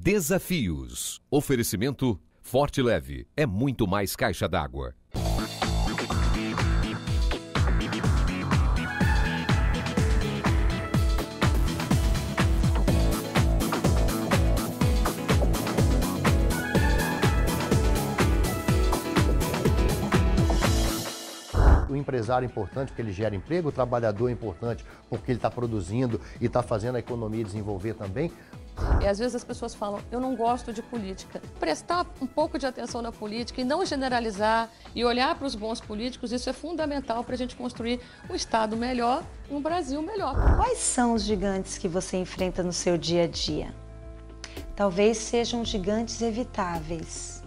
Desafios. Oferecimento Forte Leve. É muito mais caixa d'água. O empresário é importante porque ele gera emprego, o trabalhador é importante porque ele está produzindo e está fazendo a economia desenvolver também. E às vezes as pessoas falam, eu não gosto de política. Prestar um pouco de atenção na política e não generalizar e olhar para os bons políticos, isso é fundamental para a gente construir um Estado melhor, um Brasil melhor. Quais são os gigantes que você enfrenta no seu dia a dia? Talvez sejam gigantes evitáveis.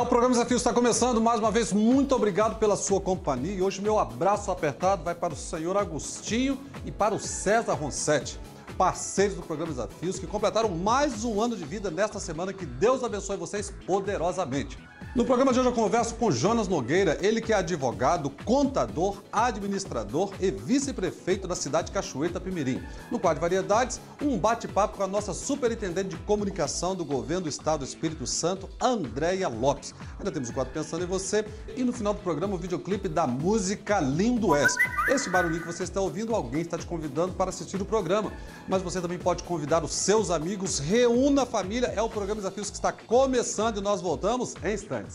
O programa Desafios está começando. Mais uma vez, muito obrigado pela sua companhia. E hoje meu abraço apertado vai para o senhor Agostinho e para o César Roncetti, parceiros do programa Desafios, que completaram mais um ano de vida nesta semana. Que Deus abençoe vocês poderosamente. No programa de hoje eu converso com Jonas Nogueira, ele que é advogado, contador, administrador e vice-prefeito da cidade de Cachoeira de Itapemirim. No quadro de variedades, um bate-papo com a nossa superintendente de comunicação do governo do estado do Espírito Santo, Andréia Lopes. Ainda temos o quadro Pensando em Você e no final do programa o videoclipe da música Lindo És. Esse barulhinho que você está ouvindo, alguém está te convidando para assistir o programa. Mas você também pode convidar os seus amigos, reúna a família. É o programa Desafios que está começando e nós voltamos em instantes.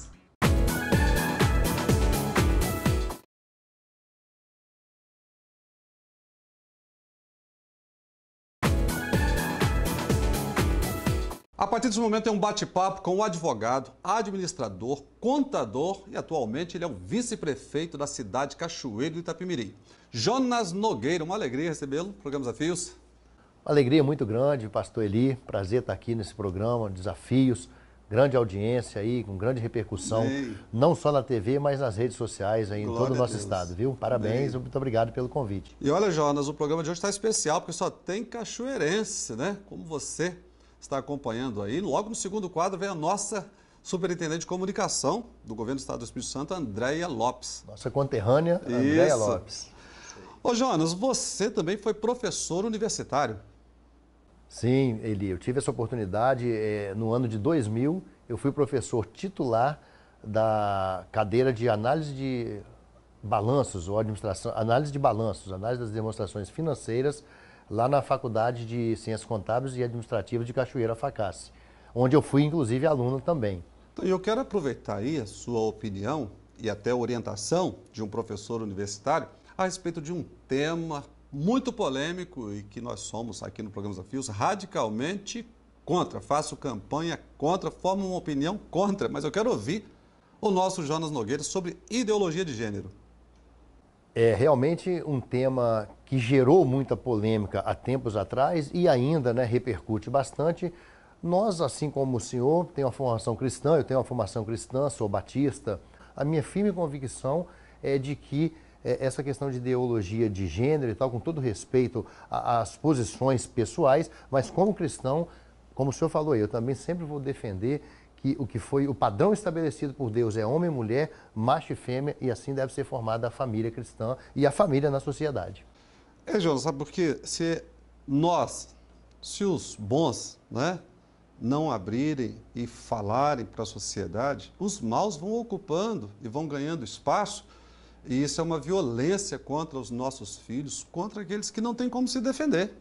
A partir desse momento é um bate-papo com o advogado, administrador, contador e atualmente ele é o vice-prefeito da cidade de Cachoeiro do Itapemirim. Jonas Nogueira, uma alegria recebê-lo no programa Desafios. Uma alegria muito grande, pastor Eli, prazer estar aqui nesse programa, Desafios, grande audiência aí, com grande repercussão, não só na TV, mas nas redes sociais aí em todo o nosso estado, viu? Parabéns, muito obrigado pelo convite. E olha, Jonas, o programa de hoje está especial, porque só tem cachoeirense, né? Como você está acompanhando aí. Logo no segundo quadro vem a nossa superintendente de comunicação do governo do estado do Espírito Santo, Andréia Lopes. Nossa conterrânea, Andréia Lopes. Ô Jonas, você também foi professor universitário. Sim, Eli, eu tive essa oportunidade no ano de 2000, eu fui professor titular da cadeira de análise de balanços ou administração, análise de balanços, análise das demonstrações financeiras, lá na Faculdade de Ciências Contábeis e Administrativas de Cachoeira Facassi, onde eu fui, inclusive, aluno também. Então, eu quero aproveitar aí a sua opinião e até a orientação de um professor universitário a respeito de um tema muito polêmico e que nós somos aqui no programa Desafios radicalmente contra. Faço campanha contra, formo uma opinião contra, mas eu quero ouvir o nosso Jonas Nogueira sobre ideologia de gênero. É realmente um tema que gerou muita polêmica há tempos atrás e ainda, né, repercute bastante. Nós, assim como o senhor, tem uma formação cristã, eu tenho uma formação cristã, sou batista. A minha firme convicção é de que essa questão de ideologia de gênero e tal, com todo respeito às posições pessoais, mas como cristão, como o senhor falou aí, eu também sempre vou defender que o que foi o padrão estabelecido por Deus é homem e mulher, macho e fêmea, e assim deve ser formada a família cristã e a família na sociedade. Jonas, sabe por quê? Se os bons, né, não abrirem e falarem para a sociedade, os maus vão ocupando e vão ganhando espaço, e isso é uma violência contra os nossos filhos, contra aqueles que não têm como se defender.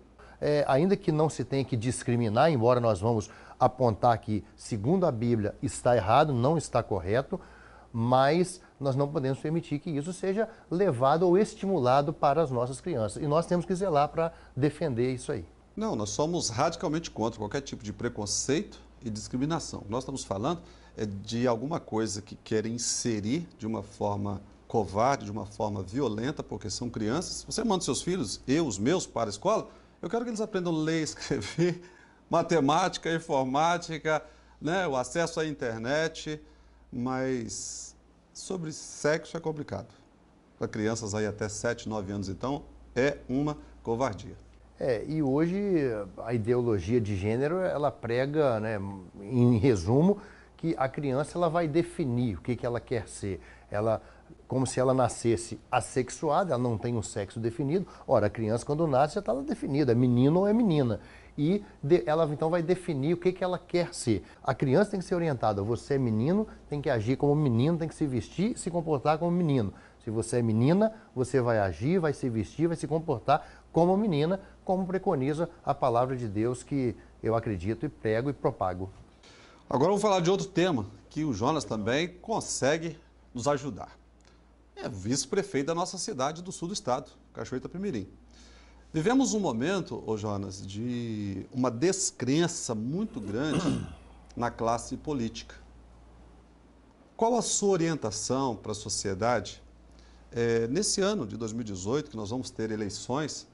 Ainda que não se tenha que discriminar, embora nós vamos apontar que, segundo a Bíblia, está errado, não está correto, mas nós não podemos permitir que isso seja levado ou estimulado para as nossas crianças. E nós temos que zelar para defender isso aí. Não, nós somos radicalmente contra qualquer tipo de preconceito e discriminação. O que nós estamos falando é de alguma coisa que querem inserir de uma forma covarde, de uma forma violenta, porque são crianças. Você manda seus filhos, os meus, para a escola, eu quero que eles aprendam a ler, escrever, matemática, informática, né, o acesso à internet, mas sobre sexo é complicado. Para crianças aí até 7, 9 anos, então, é uma covardia. E hoje a ideologia de gênero, ela prega, né, em resumo, que a criança ela vai definir o que ela quer ser. Ela, como se ela nascesse assexuada, ela não tem um sexo definido. Ora, a criança quando nasce já está definida, é menino ou é menina. E ela então vai definir o que ela quer ser. A criança tem que ser orientada, você é menino, tem que agir como menino, tem que se vestir e se comportar como menino. Se você é menina, você vai agir, vai se vestir, vai se comportar como menina, como preconiza a palavra de Deus que eu acredito e prego e propago. Agora vamos falar de outro tema que o Jonas também consegue nos ajudar. É vice-prefeito da nossa cidade do sul do estado, Cachoeira Itapemirim. Vivemos um momento, ô Jonas, de uma descrença muito grande na classe política. Qual a sua orientação para a sociedade nesse ano de 2018, que nós vamos ter eleições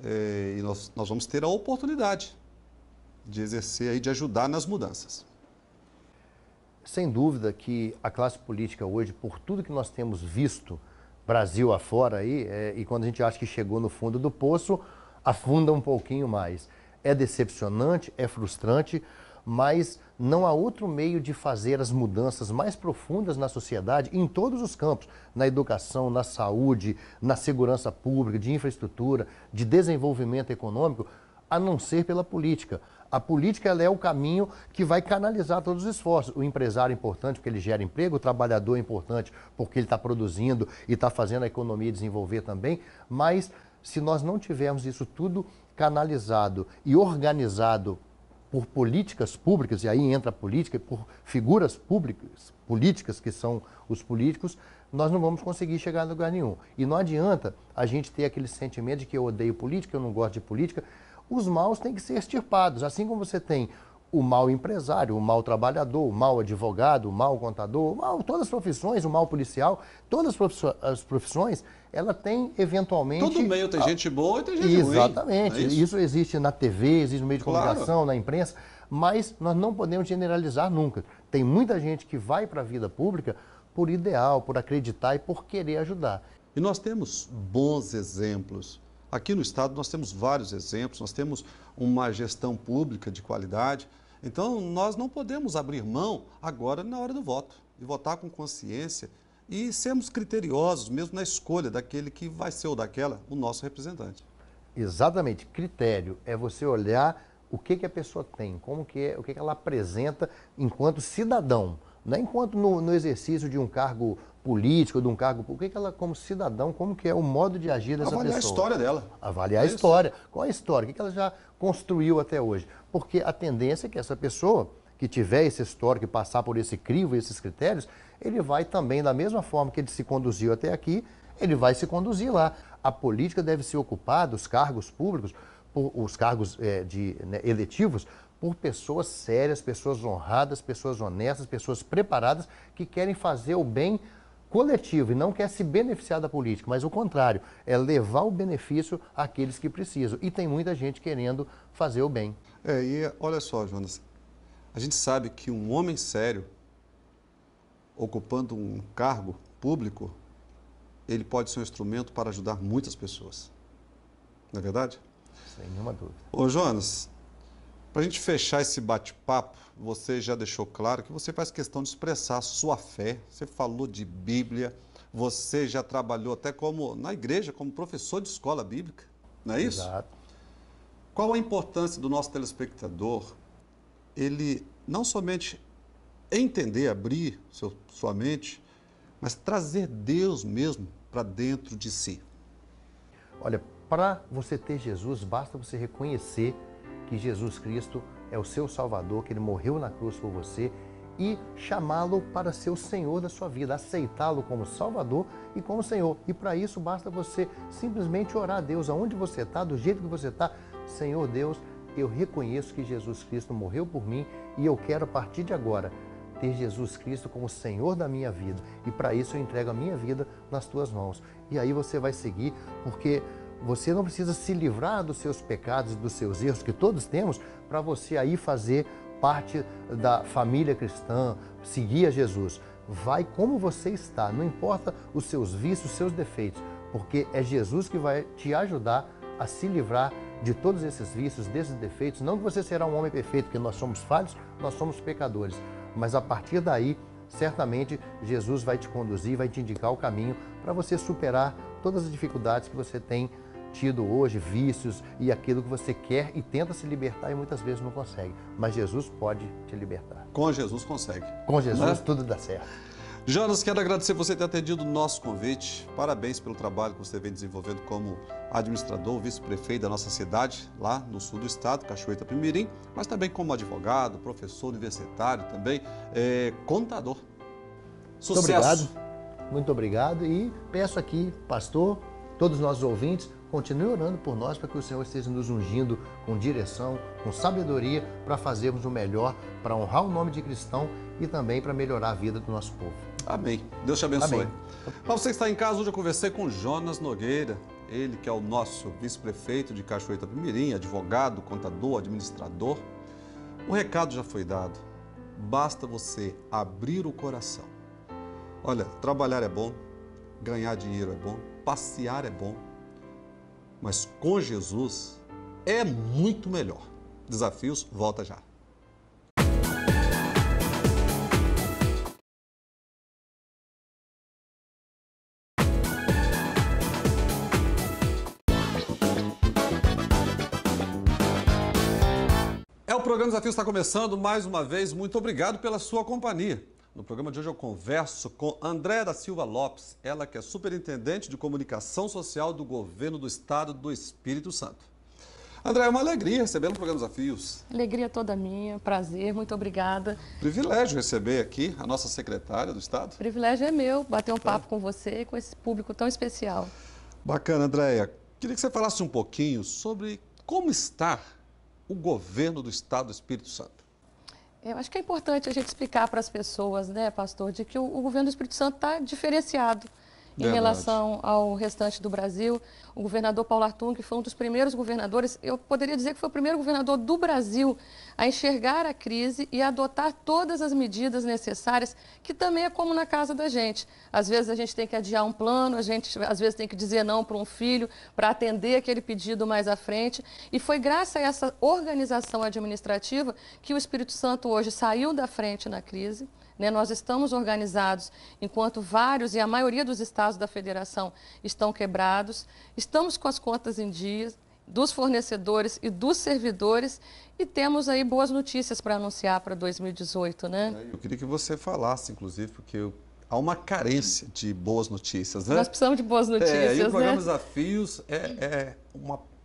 e nós vamos ter a oportunidade de exercer, de ajudar nas mudanças? Sem dúvida que a classe política hoje, por tudo que nós temos visto Brasil afora aí, e quando a gente acha que chegou no fundo do poço, afunda um pouquinho mais. É decepcionante, é frustrante, mas não há outro meio de fazer as mudanças mais profundas na sociedade, em todos os campos, na educação, na saúde, na segurança pública, de infraestrutura, de desenvolvimento econômico, a não ser pela política. A política ela é o caminho que vai canalizar todos os esforços. O empresário é importante porque ele gera emprego, o trabalhador é importante porque ele está produzindo e está fazendo a economia desenvolver também, mas se nós não tivermos isso tudo canalizado e organizado por políticas públicas, e aí entra a política, por figuras públicas, políticas que são os políticos, nós não vamos conseguir chegar a lugar nenhum. E não adianta a gente ter aquele sentimento de que eu odeio política, eu não gosto de política. Os maus têm que ser extirpados, assim como você tem o mau empresário, o mau trabalhador, o mau advogado, o mau contador, todas as profissões, o mau policial, todas as profissões, ela tem eventualmente... Todo meio tem gente boa e tem gente ruim. Exatamente. Isso existe na TV, existe no meio de comunicação, na imprensa, mas nós não podemos generalizar nunca. Tem muita gente que vai para a vida pública por ideal, por acreditar e por querer ajudar. E nós temos bons exemplos. Aqui no estado nós temos vários exemplos, nós temos uma gestão pública de qualidade. Então nós não podemos abrir mão agora na hora do voto e votar com consciência e sermos criteriosos mesmo na escolha daquele que vai ser ou daquela o nosso representante. Exatamente. Critério é você olhar o que a pessoa tem, o que ela apresenta enquanto cidadão, não é enquanto no exercício de um cargo político, de um cargo público, o que ela, como cidadão, como que é o modo de agir dessa pessoa. Avaliar a história dela. Avaliar a história. Qual é a história? O que ela já construiu até hoje? Porque a tendência é que essa pessoa que tiver essa história, que passar por esse crivo, esses critérios, ele vai também, da mesma forma que ele se conduziu até aqui, ele vai se conduzir lá. A política deve ser ocupada, os cargos públicos, os cargos eletivos, por pessoas sérias, pessoas honradas, pessoas honestas, pessoas preparadas, que querem fazer o bem coletivo e não quer se beneficiar da política, mas o contrário, é levar o benefício àqueles que precisam. E tem muita gente querendo fazer o bem. E olha só, Jonas, a gente sabe que um homem sério, ocupando um cargo público, ele pode ser um instrumento para ajudar muitas pessoas. Não é verdade? Sem nenhuma dúvida. Ô, Jonas, para a gente fechar esse bate-papo, você já deixou claro que você faz questão de expressar a sua fé. Você falou de Bíblia, você já trabalhou até na igreja como professor de escola bíblica, não é isso? Exato. Qual a importância do nosso telespectador, ele não somente entender, abrir sua mente, mas trazer Deus mesmo para dentro de si? Olha, para você ter Jesus, basta você reconhecer que Jesus Cristo é o seu Salvador, que Ele morreu na cruz por você e chamá-lo para ser o Senhor da sua vida, aceitá-lo como Salvador e como Senhor. E para isso basta você simplesmente orar a Deus, aonde você está, do jeito que você está. Senhor Deus, eu reconheço que Jesus Cristo morreu por mim e eu quero a partir de agora ter Jesus Cristo como Senhor da minha vida. E para isso eu entrego a minha vida nas tuas mãos. E aí você vai seguir, porque você não precisa se livrar dos seus pecados e dos seus erros, que todos temos, para você aí fazer parte da família cristã, seguir a Jesus. Vai como você está, não importa os seus vícios, os seus defeitos, porque é Jesus que vai te ajudar a se livrar de todos esses vícios, desses defeitos. Não que você será um homem perfeito, porque nós somos falhos, nós somos pecadores. Mas a partir daí, certamente, Jesus vai te conduzir, vai te indicar o caminho para você superar todas as dificuldades que você tem tido hoje, vícios e aquilo que você quer e tenta se libertar e muitas vezes não consegue. Mas Jesus pode te libertar. Com Jesus consegue. Com Jesus né? tudo dá certo. Jonas, quero agradecer você ter atendido o nosso convite. Parabéns pelo trabalho que você vem desenvolvendo como administrador, vice-prefeito da nossa cidade, lá no sul do estado, Cachoeira Pimirim, mas também como advogado, professor universitário também, contador. Sucesso! Muito obrigado. Muito obrigado e peço aqui, pastor, todos os nossos ouvintes, continue orando por nós para que o Senhor esteja nos ungindo com direção, com sabedoria, para fazermos o melhor, para honrar o nome de cristão e também para melhorar a vida do nosso povo. Amém. Deus te abençoe. Amém. Para você que está em casa, hoje eu conversei com Jonas Nogueira, ele que é o nosso vice-prefeito de Cachoeira Pimirim, advogado, contador, administrador. O recado já foi dado. Basta você abrir o coração. Olha, trabalhar é bom, ganhar dinheiro é bom, passear é bom, mas com Jesus é muito melhor. Desafios, volta já. O programa Desafio está começando mais uma vez. Muito obrigado pela sua companhia. No programa de hoje eu converso com Andréa da Silva Lopes, ela que é superintendente de comunicação social do governo do estado do Espírito Santo. Andréa, é uma alegria receber no programa Desafios. Alegria toda minha, prazer, muito obrigada. Privilégio receber aqui a nossa secretária do estado. O privilégio é meu, bater um papo com você e com esse público tão especial. Bacana, Andréa. Queria que você falasse um pouquinho sobre como está o governo do estado do Espírito Santo. Eu acho que é importante a gente explicar para as pessoas, né, pastor, de que o governo do Espírito Santo está diferenciado em relação ao restante do Brasil. O governador Paulo Artung, que foi um dos primeiros governadores, eu poderia dizer que foi o primeiro governador do Brasil a enxergar a crise e a adotar todas as medidas necessárias, que também é como na casa da gente. Às vezes a gente tem que adiar um plano, a gente às vezes tem que dizer não para um filho, para atender aquele pedido mais à frente. E foi graças a essa organização administrativa que o Espírito Santo hoje saiu da frente na crise. Nós estamos organizados, enquanto vários e a maioria dos estados da federação estão quebrados, estamos com as contas em dia dos fornecedores e dos servidores e temos aí boas notícias para anunciar para 2018, né? Eu queria que você falasse, inclusive, porque há uma carência de boas notícias, né? Nós precisamos de boas notícias, e o programa né? Desafios é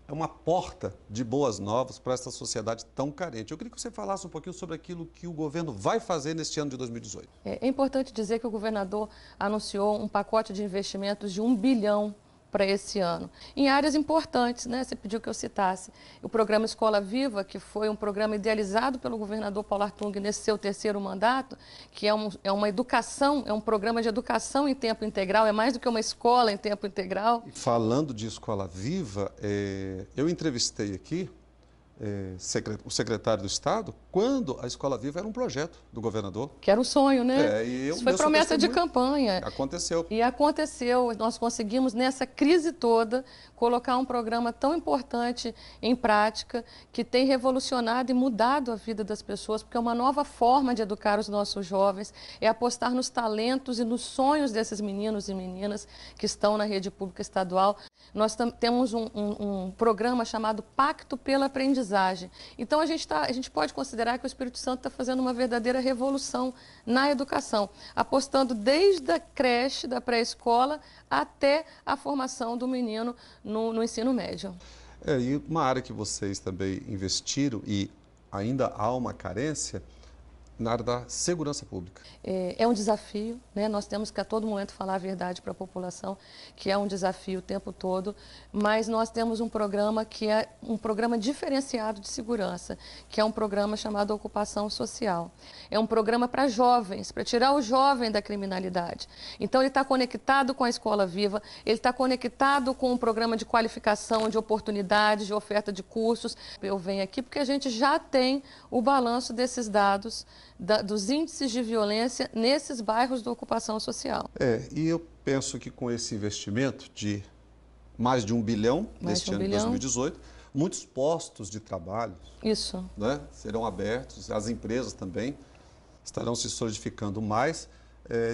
uma porta de boas novas para essa sociedade tão carente. Eu queria que você falasse um pouquinho sobre aquilo que o governo vai fazer neste ano de 2018. É importante dizer que o governador anunciou um pacote de investimentos de 1 bilhão para esse ano, em áreas importantes, né? Você pediu que eu citasse o programa Escola Viva, que foi um programa idealizado pelo governador Paulo Artung nesse seu terceiro mandato, que é uma educação, é um programa de educação em tempo integral, é mais do que uma escola em tempo integral. Falando de Escola Viva, eu entrevistei aqui o secretário do Estado, quando a Escola Viva era um projeto do governador. Que era um sonho, né? Isso foi promessa de campanha. Aconteceu. E aconteceu. Nós conseguimos, nessa crise toda, colocar um programa tão importante em prática, que tem revolucionado e mudado a vida das pessoas, porque é uma nova forma de educar os nossos jovens, é apostar nos talentos e nos sonhos desses meninos e meninas que estão na rede pública estadual. Nós temos um programa chamado Pacto pela Aprendizagem. Então, a gente pode considerar que o Espírito Santo está fazendo uma verdadeira revolução na educação, apostando desde a creche, da pré-escola, até a formação do menino no ensino médio. E uma área que vocês também investiram e ainda há uma carência, na área da segurança pública. É um desafio, né? Nós temos que a todo momento falar a verdade para a população, que é um desafio o tempo todo, mas nós temos um programa que é um programa diferenciado de segurança, que é um programa chamado Ocupação Social. É um programa para jovens, para tirar o jovem da criminalidade. Então ele está conectado com a Escola Viva, ele está conectado com um programa de qualificação, de oportunidades, de oferta de cursos. Eu venho aqui porque a gente já tem o balanço desses dados, dos índices de violência nesses bairros da ocupação social. E eu penso que com esse investimento de mais de 1 bilhão neste ano de 2018, muitos postos de trabalho, Isso. né, serão abertos, as empresas também estarão se solidificando mais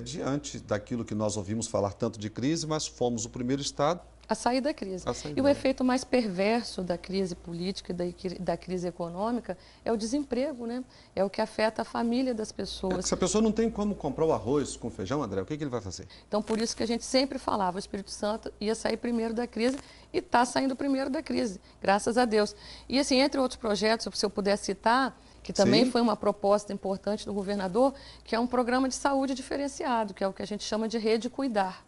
diante daquilo que nós ouvimos falar tanto de crise, mas fomos o primeiro estado A sair da crise. E o efeito mais perverso da crise política e da crise econômica é o desemprego, né? É o que afeta a família das pessoas. Se a pessoa não tem como comprar o arroz com feijão, André, o que ele vai fazer? Então, por isso que a gente sempre falava, o Espírito Santo ia sair primeiro da crise e está saindo primeiro da crise, graças a Deus. E assim, entre outros projetos, se eu puder citar, que também foi uma proposta importante do governador, que é um programa de saúde diferenciado, que é o que a gente chama de Rede Cuidar.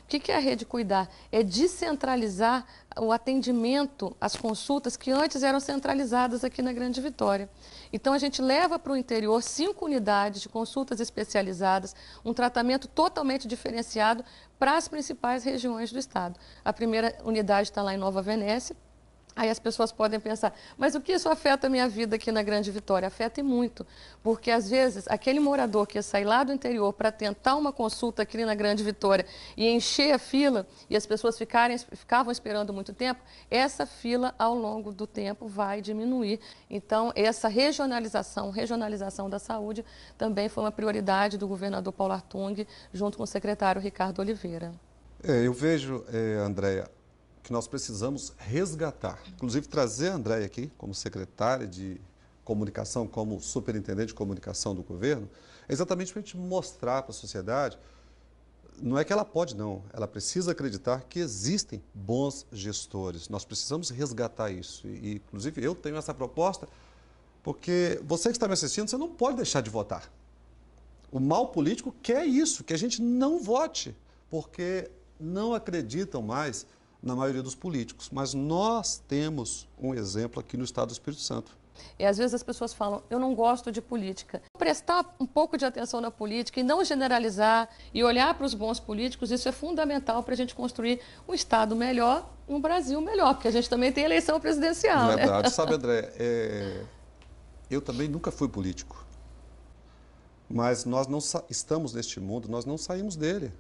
O que é a Rede Cuidar? É descentralizar o atendimento, as consultas que antes eram centralizadas aqui na Grande Vitória. Então, a gente leva para o interior 5 unidades de consultas especializadas, um tratamento totalmente diferenciado para as principais regiões do estado. A primeira unidade está lá em Nova Venécia. Aí as pessoas podem pensar, mas o que isso afeta a minha vida aqui na Grande Vitória? Afeta e muito, porque às vezes aquele morador que ia sair lá do interior para tentar uma consulta aqui na Grande Vitória e encher a fila e as pessoas ficavam esperando muito tempo, essa fila ao longo do tempo vai diminuir. Então essa regionalização da saúde também foi uma prioridade do governador Paulo Artung, junto com o secretário Ricardo Oliveira. Eu vejo, Andréia, que nós precisamos resgatar, inclusive trazer a Andréia aqui como secretária de comunicação, como superintendente de comunicação do governo, exatamente para a gente mostrar para a sociedade, não é que ela pode não, ela precisa acreditar que existem bons gestores, nós precisamos resgatar isso, e inclusive eu tenho essa proposta, porque você que está me assistindo, você não pode deixar de votar. O mal político quer isso, que a gente não vote, porque não acreditam mais na maioria dos políticos, mas nós temos um exemplo aqui no estado do Espírito Santo. E às vezes as pessoas falam, eu não gosto de política. Prestar um pouco de atenção na política e não generalizar e olhar para os bons políticos, isso é fundamental para a gente construir um estado melhor e um Brasil melhor, porque a gente também tem eleição presidencial. É verdade. Né? Sabe, André, eu também nunca fui político, mas nós não estamos neste mundo, nós não saímos dele.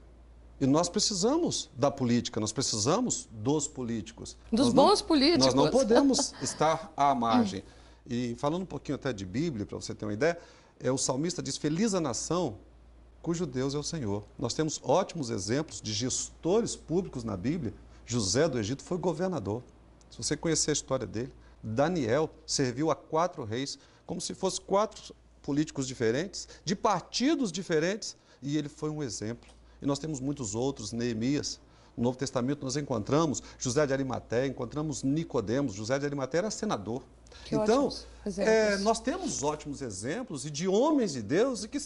E nós precisamos da política, nós precisamos dos políticos. Dos bons políticos. Nós não podemos estar à margem. E falando um pouquinho até de Bíblia, para você ter uma ideia, o salmista diz, feliz a nação cujo Deus é o Senhor. Nós temos ótimos exemplos de gestores públicos na Bíblia. José do Egito foi governador. Se você conhecer a história dele, Daniel serviu a 4 reis, como se fossem 4 políticos diferentes, de partidos diferentes, e ele foi um exemplo. E nós temos muitos outros, Neemias. No Novo Testamento nós encontramos José de Arimateia, encontramos Nicodemos. José de Arimateia era senador. Que então, exemplos. Nós temos ótimos exemplos e de homens de Deus que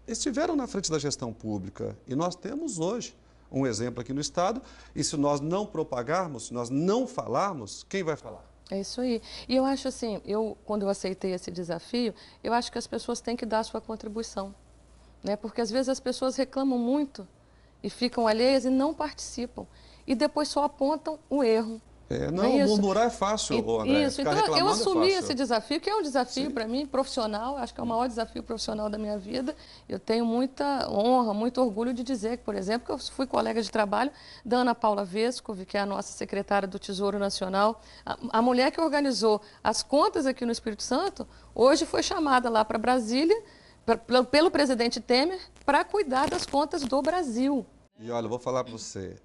estiveram na frente da gestão pública. E nós temos hoje um exemplo aqui no estado. E se nós não propagarmos, se nós não falarmos, quem vai falar? É isso aí. E eu acho assim, quando eu aceitei esse desafio, eu acho que as pessoas têm que dar a sua contribuição. Né? Porque às vezes as pessoas reclamam muito e ficam alheias e não participam. E depois só apontam o erro. Murmurar é fácil, André. Isso, então eu assumi esse desafio, que é um desafio para mim, profissional, acho que é o maior desafio profissional da minha vida. Eu tenho muita honra, muito orgulho de dizer, por exemplo, que eu fui colega de trabalho da Ana Paula Vescovi, que é a nossa secretária do Tesouro Nacional. A mulher que organizou as contas aqui no Espírito Santo, hoje foi chamada lá para Brasília, pelo presidente Temer, para cuidar das contas do Brasil. E olha, eu vou falar para você,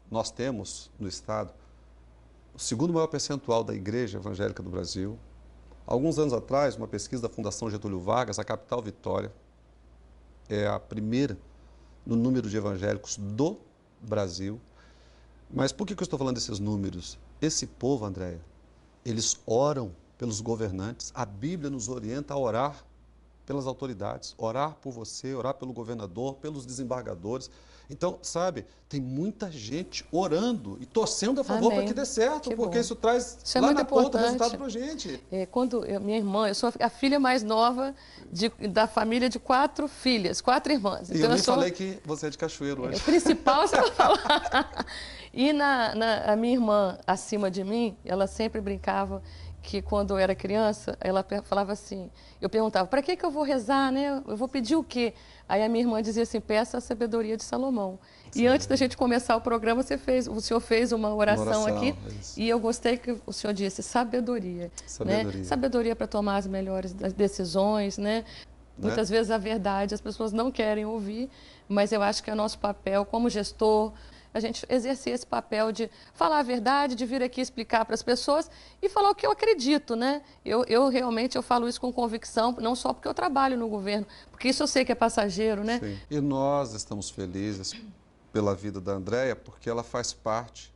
nós temos no estado o 2º maior percentual da Igreja Evangélica do Brasil. Alguns anos atrás, uma pesquisa da Fundação Getúlio Vargas, a capital Vitória é a primeira no número de evangélicos do Brasil. Mas por que eu estou falando desses números? Esse povo, Andréia, eles oram pelos governantes, a Bíblia nos orienta a orar pelas autoridades, orar por você, orar pelo governador, pelos desembargadores. Então, sabe, tem muita gente orando e torcendo a favor para que dê certo, porque isso traz lá na ponta resultado para a gente. Minha irmã, eu sou a filha mais nova da família de 4 filhas, 4 irmãs. Então, eu falei que você é de Cachoeiro hoje. O principal você vai falar. E a minha irmã, acima de mim, ela sempre brincava que quando eu era criança, ela falava assim, eu perguntava, para que eu vou rezar, né? Eu vou pedir o quê? Aí a minha irmã dizia assim, peça a sabedoria de Salomão. Sim. E antes da gente começar o programa, o senhor fez uma oração aqui, e eu gostei que o senhor disse sabedoria. Sabedoria, né? Sabedoria para tomar as melhores decisões, né? Muitas vezes a verdade as pessoas não querem ouvir, mas eu acho que é nosso papel como gestor, a gente exercer esse papel de falar a verdade, de vir aqui explicar para as pessoas e falar o que eu acredito, né? Eu realmente falo isso com convicção, não só porque eu trabalho no governo, porque isso eu sei que é passageiro, né? Sim. E nós estamos felizes pela vida da Andréia, porque ela faz parte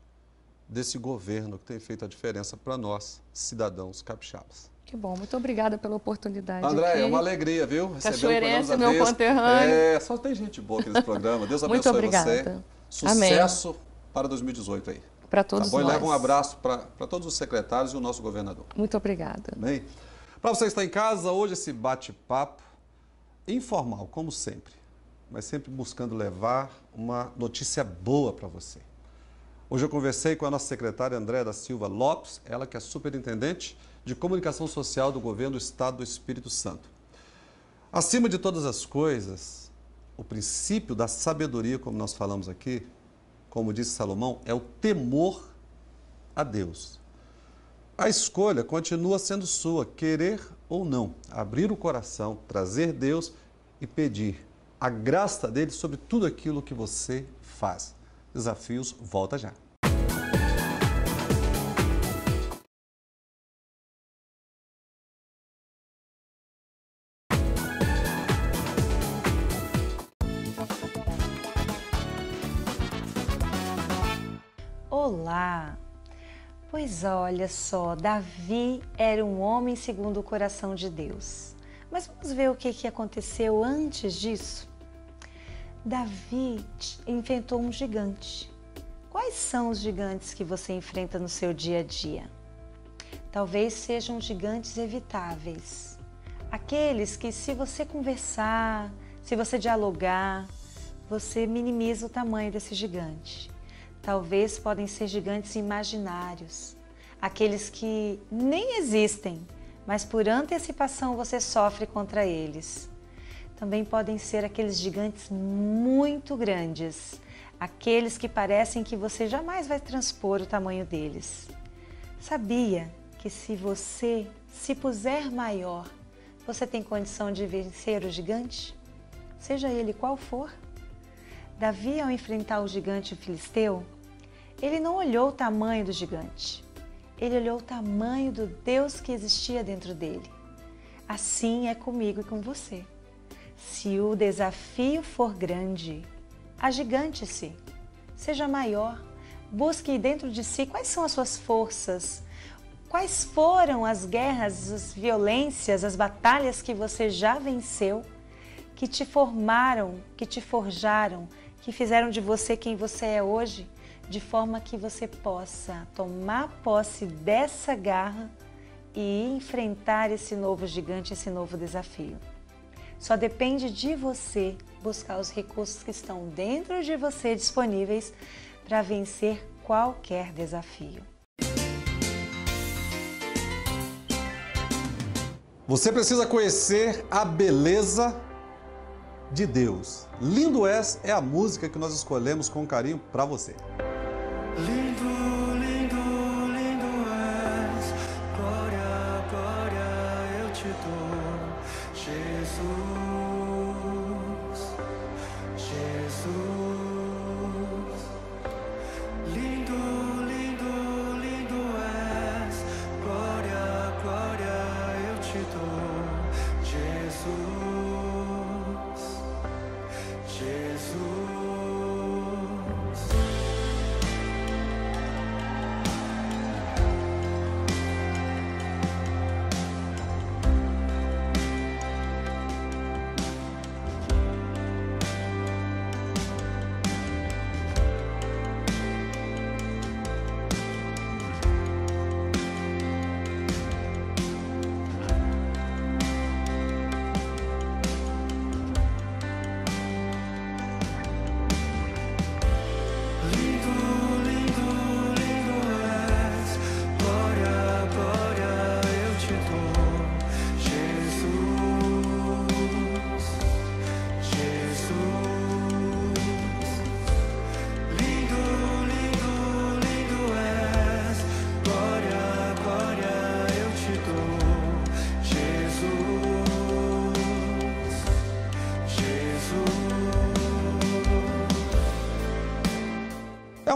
desse governo que tem feito a diferença para nós, cidadãos capixabas. Que bom, muito obrigada pela oportunidade. Andréia, é uma alegria, viu? Cachoeirense, meu conterrâneo. Só tem gente boa aqui nesse programa. Deus abençoe muito obrigada. você. Sucesso para 2018 aí. Para todos nós. E leva um abraço para todos os secretários e o nosso governador. Muito obrigada. Bem, para você que está em casa, hoje esse bate-papo informal, como sempre, mas sempre buscando levar uma notícia boa para você. Hoje eu conversei com a nossa secretária Andréia da Silva Lopes, ela que é superintendente de Comunicação Social do Governo do Estado do Espírito Santo. Acima de todas as coisas, o princípio da sabedoria, como nós falamos aqui, como disse Salomão, é o temor a Deus. A escolha continua sendo sua, querer ou não, abrir o coração, trazer Deus e pedir a graça dele sobre tudo aquilo que você faz. Desafios, volta já. Olá! Pois olha só, Davi era um homem segundo o coração de Deus. Mas vamos ver o que aconteceu antes disso? Davi enfrentou um gigante. Quais são os gigantes que você enfrenta no seu dia a dia? Talvez sejam gigantes evitáveis. Aqueles que, se você conversar, se você dialogar, você minimiza o tamanho desse gigante. Talvez podem ser gigantes imaginários, aqueles que nem existem, mas por antecipação você sofre contra eles. Também podem ser aqueles gigantes muito grandes, aqueles que parecem que você jamais vai transpor o tamanho deles. Sabia que se você se puser maior, você tem condição de vencer o gigante? Seja ele qual for. Davi, ao enfrentar o gigante filisteu, ele não olhou o tamanho do gigante, ele olhou o tamanho do Deus que existia dentro dele. Assim é comigo e com você. Se o desafio for grande, agigante-se, seja maior, busque dentro de si quais são as suas forças, quais foram as guerras, as violências, as batalhas que você já venceu, que te formaram, que te forjaram, que fizeram de você quem você é hoje, de forma que você possa tomar posse dessa garra e enfrentar esse novo gigante, esse novo desafio. Só depende de você buscar os recursos que estão dentro de você disponíveis para vencer qualquer desafio. Você precisa conhecer a beleza de Deus. Lindo És é a música que nós escolhemos com carinho para você. Lindo, lindo, lindo és, glória, glória eu te dou, Jesus, Jesus. Lindo, lindo, lindo és, glória, glória eu te dou, Jesus, Jesus.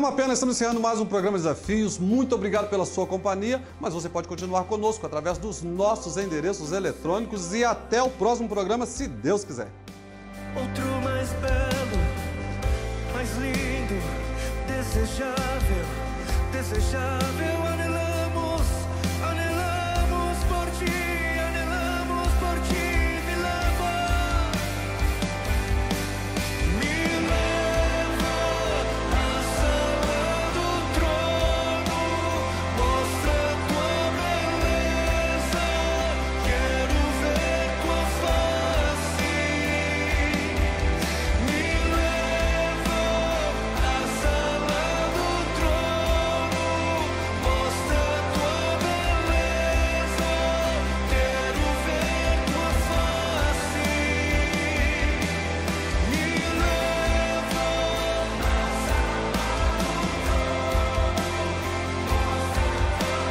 uma pena, estamos encerrando mais um programa Desafios. Muito obrigado pela sua companhia, mas você pode continuar conosco através dos nossos endereços eletrônicos e até o próximo programa, se Deus quiser. Outro mais belo, mais lindo, desejável, desejável, anelamos, anelamos por ti, me leva à sala do trono, mostra tua beleza, quero ver tua face. Me leva à sala do trono, mostra tua beleza, quero ver tua face. Me leva à sala do trono, queremos ver tua face.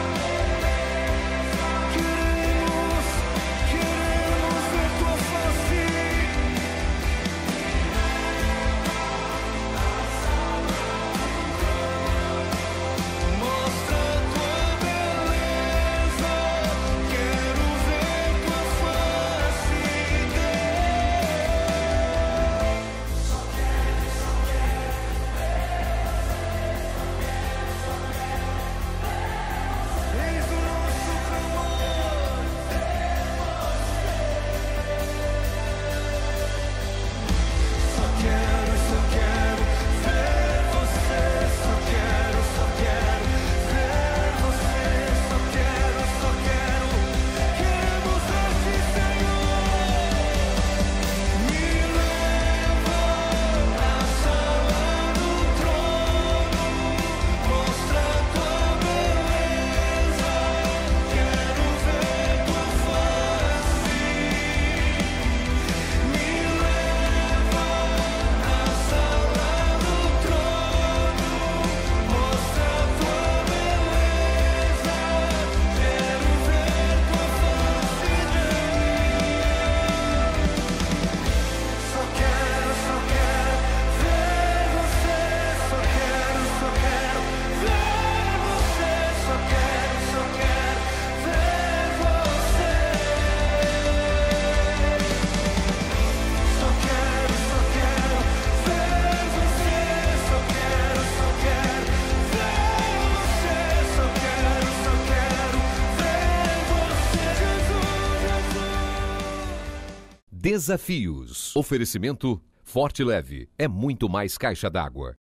Mostra tua beleza, quero ver tua face, eis o nosso clamor. Só quero ver você, só quero ver você, só quero, queremos ver-te, Senhor. Me leva à sala do trono, mostra tua beleza, quero ver tua face. Me leva à sala do trono, mostra tua beleza, quero ver tua face. Só quero ver você, só quero ver você, só quero ver você. Só quero ver você, só quero ver você, só quero ver você, Jesus. Desafios. Oferecimento Forte Leve. É muito mais caixa d'água.